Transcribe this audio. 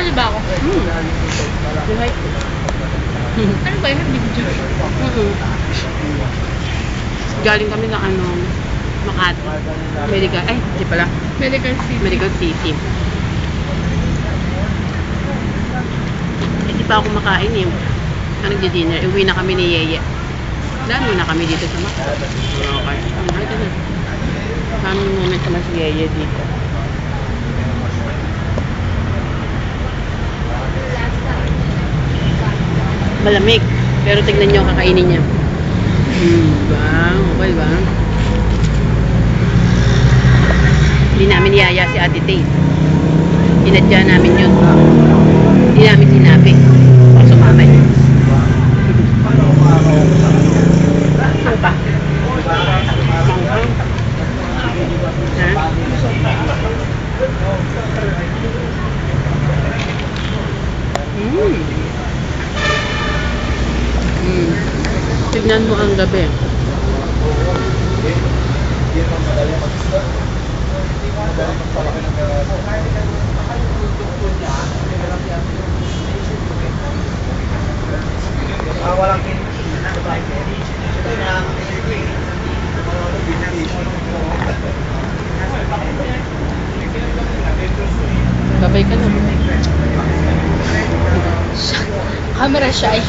Sumali ba ako? Buhay. Ano ba yun? Video? Galing kami ng Makati. Medical, di pala. Medical City. Medical City. Hindi pa ako makain eh. Nagdi-dinner. Uwi na kami ni Yeye. Dami na kami dito sa Makati. Okay. Ito na. Family moment naman si Yeye dito. Malamig. Pero tignan nyo ang kakainin niya. Bang. Okay ba? Hindi namin yaya si Ate Tay. Sinadya namin yun. Hindi namin sinabi. Baka sumamay. Ano pa? Tignan mo ang gabi. Babay ka na. Camera shy.